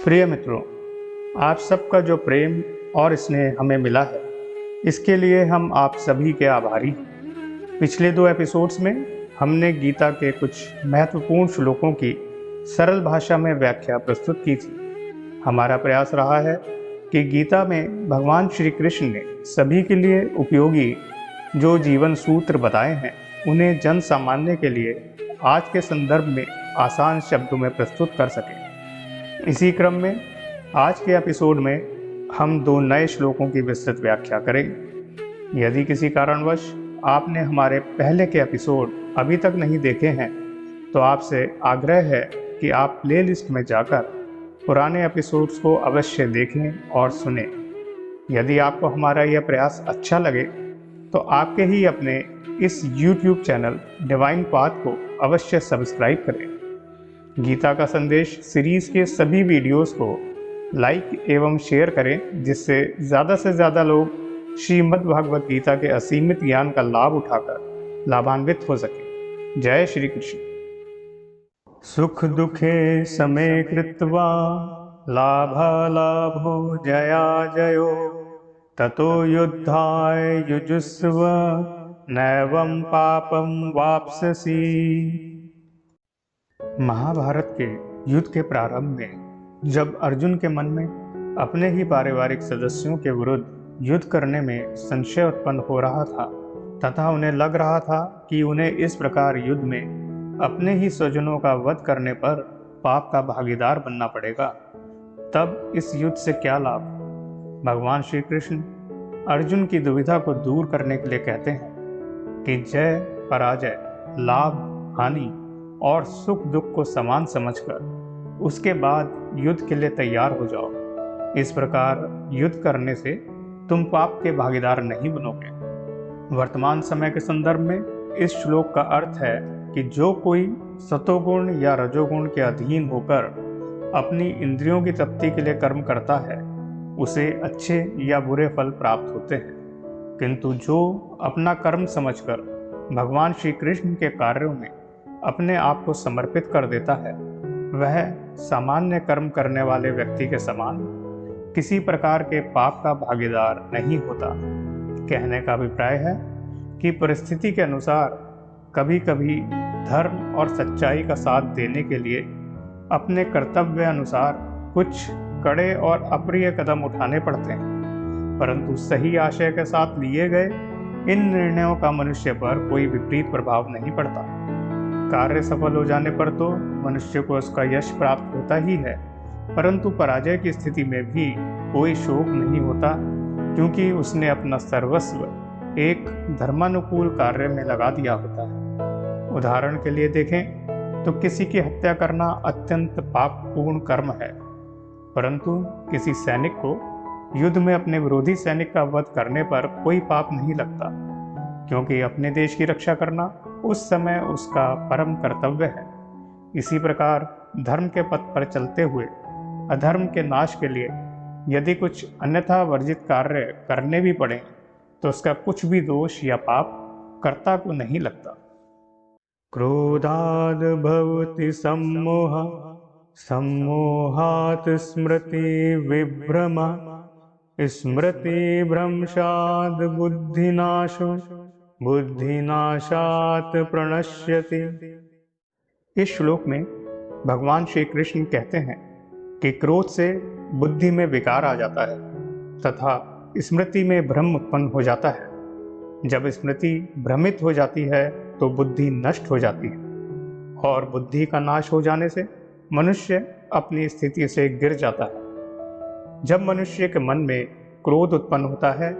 प्रिय मित्रों, आप सबका जो प्रेम और स्नेह हमें मिला है, इसके लिए हम आप सभी के आभारी हैं। पिछले 2 एपिसोड्स में हमने गीता के कुछ महत्वपूर्ण श्लोकों की सरल भाषा में व्याख्या प्रस्तुत की थी। हमारा प्रयास रहा है कि गीता में भगवान श्री कृष्ण ने सभी के लिए उपयोगी जो जीवन सूत्र बताए हैं, उन्हें जन सामान्य के लिए आज के संदर्भ में आसान शब्दों में प्रस्तुत कर सकें। इसी क्रम में आज के एपिसोड में हम 2 नए श्लोकों की विस्तृत व्याख्या करेंगे। यदि किसी कारणवश आपने हमारे पहले के एपिसोड अभी तक नहीं देखे हैं, तो आपसे आग्रह है कि आप प्लेलिस्ट में जाकर पुराने एपिसोड्स को अवश्य देखें और सुनें। यदि आपको हमारा यह प्रयास अच्छा लगे, तो आपके ही अपने इस YouTube चैनल डिवाइन पाथ को अवश्य सब्सक्राइब करें। गीता का संदेश सीरीज के सभी वीडियोस को लाइक एवं शेयर करें, जिससे ज़्यादा से ज़्यादा लोग श्रीमद् भागवत गीता के असीमित ज्ञान का लाभ उठाकर लाभान्वित हो सके। जय श्री कृष्ण। सुख दुखे समे कृत्वा लाभालाभो जया जयो ततो युद्धाय युजुस्व नैवं पापं वाप्स्यसि। महाभारत के युद्ध के प्रारंभ में जब अर्जुन के मन में अपने ही पारिवारिक सदस्यों के विरुद्ध युद्ध करने में संशय उत्पन्न हो रहा था तथा उन्हें लग रहा था कि उन्हें इस प्रकार युद्ध में अपने ही स्वजनों का वध करने पर पाप का भागीदार बनना पड़ेगा, तब इस युद्ध से क्या लाभ। भगवान श्री कृष्ण अर्जुन की दुविधा को दूर करने के लिए कहते हैं कि जय पराजय, लाभ हानि और सुख दुख को समान समझकर उसके बाद युद्ध के लिए तैयार हो जाओ। इस प्रकार युद्ध करने से तुम पाप के भागीदार नहीं बनोगे। वर्तमान समय के संदर्भ में इस श्लोक का अर्थ है कि जो कोई सतोगुण या रजोगुण के अधीन होकर अपनी इंद्रियों की तृप्ति के लिए कर्म करता है, उसे अच्छे या बुरे फल प्राप्त होते हैं। किंतु जो अपना कर्म समझकर भगवान श्री कृष्ण के कार्यों में अपने आप को समर्पित कर देता है, वह सामान्य कर्म करने वाले व्यक्ति के समान किसी प्रकार के पाप का भागीदार नहीं होता। कहने का अभिप्राय है कि परिस्थिति के अनुसार कभी कभी धर्म और सच्चाई का साथ देने के लिए अपने कर्तव्य अनुसार कुछ कड़े और अप्रिय कदम उठाने पड़ते हैं, परंतु सही आशय के साथ लिए गए इन निर्णयों का मनुष्य पर कोई विपरीत प्रभाव नहीं पड़ता। कार्य सफल हो जाने पर तो मनुष्य को उसका यश प्राप्त होता ही है, परंतु पराजय की स्थिति में भी कोई शोक नहीं होता, क्योंकि उसने अपना सर्वस्व एक धर्मानुकूल कार्य में लगा दिया होता है। उदाहरण के लिए देखें तो किसी की हत्या करना अत्यंत पापपूर्ण कर्म है, परंतु किसी सैनिक को युद्ध में अपने विरोधी सैनिक का वध करने पर कोई पाप नहीं लगता, क्योंकि अपने देश की रक्षा करना उस समय उसका परम कर्तव्य है। इसी प्रकार धर्म के पथ पर चलते हुए अधर्म के नाश के लिए यदि कुछ अन्यथा वर्जित कार्य करने भी पड़े, तो उसका कुछ भी दोष या पाप कर्ता को नहीं लगता। क्रोधाद् भवति सम्मोहः, सम्मोहात् स्मृति विभ्रमा, स्मृति भ्रंशात् बुद्धिनाशो, बुद्धिनाशात् प्रणश्यति। इस श्लोक में भगवान श्री कृष्ण कहते हैं कि क्रोध से बुद्धि में विकार आ जाता है तथा स्मृति में भ्रम उत्पन्न हो जाता है। जब स्मृति भ्रमित हो जाती है तो बुद्धि नष्ट हो जाती है, और बुद्धि का नाश हो जाने से मनुष्य अपनी स्थिति से गिर जाता है। जब मनुष्य के मन में क्रोध उत्पन्न होता है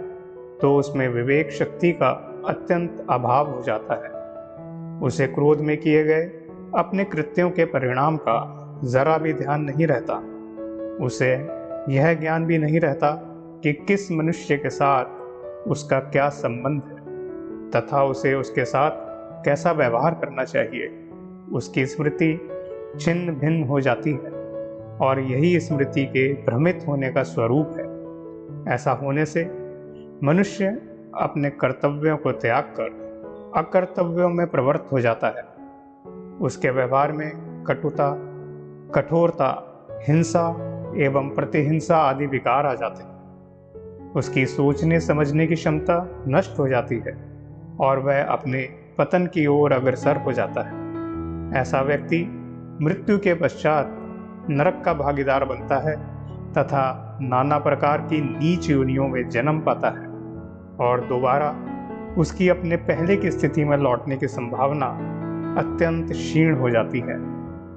तो उसमें विवेक शक्ति का अत्यंत अभाव हो जाता है। उसे क्रोध में किए गए अपने कृत्यों के परिणाम का जरा भी ध्यान नहीं रहता। उसे यह ज्ञान भी नहीं रहता कि किस मनुष्य के साथ उसका क्या संबंध है तथा उसे उसके साथ कैसा व्यवहार करना चाहिए। उसकी स्मृति छिन्न भिन्न हो जाती है, और यही स्मृति के भ्रमित होने का स्वरूप है। ऐसा होने से मनुष्य अपने कर्तव्यों को त्याग कर अकर्तव्यों में प्रवृत्त हो जाता है। उसके व्यवहार में कटुता, कठोरता, हिंसा एवं प्रतिहिंसा आदि विकार आ जाते हैं। उसकी सोचने समझने की क्षमता नष्ट हो जाती है और वह अपने पतन की ओर अग्रसर हो जाता है। ऐसा व्यक्ति मृत्यु के पश्चात नरक का भागीदार बनता है तथा नाना प्रकार की नीच योनियों में जन्म पाता है और दोबारा उसकी अपने पहले की स्थिति में लौटने की संभावना अत्यंत क्षीण हो जाती है।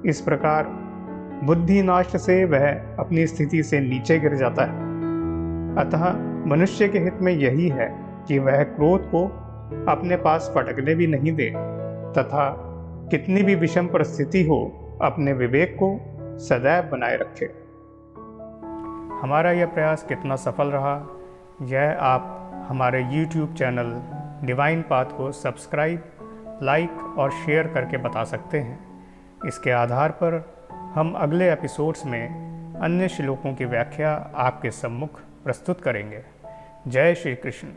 इस प्रकार बुद्धि नाश से वह अपनी स्थिति से नीचे गिर जाता है। अतः मनुष्य के हित में यही है कि वह क्रोध को अपने पास फटकने भी नहीं दे तथा कितनी भी विषम परिस्थिति हो अपने विवेक को सदैव बनाए रखे। हमारा यह प्रयास कितना सफल रहा यह आप हमारे YouTube चैनल डिवाइन पाथ को सब्सक्राइब, लाइक और शेयर करके बता सकते हैं। इसके आधार पर हम अगले एपिसोड्स में अन्य श्लोकों की व्याख्या आपके सम्मुख प्रस्तुत करेंगे। जय श्री कृष्ण।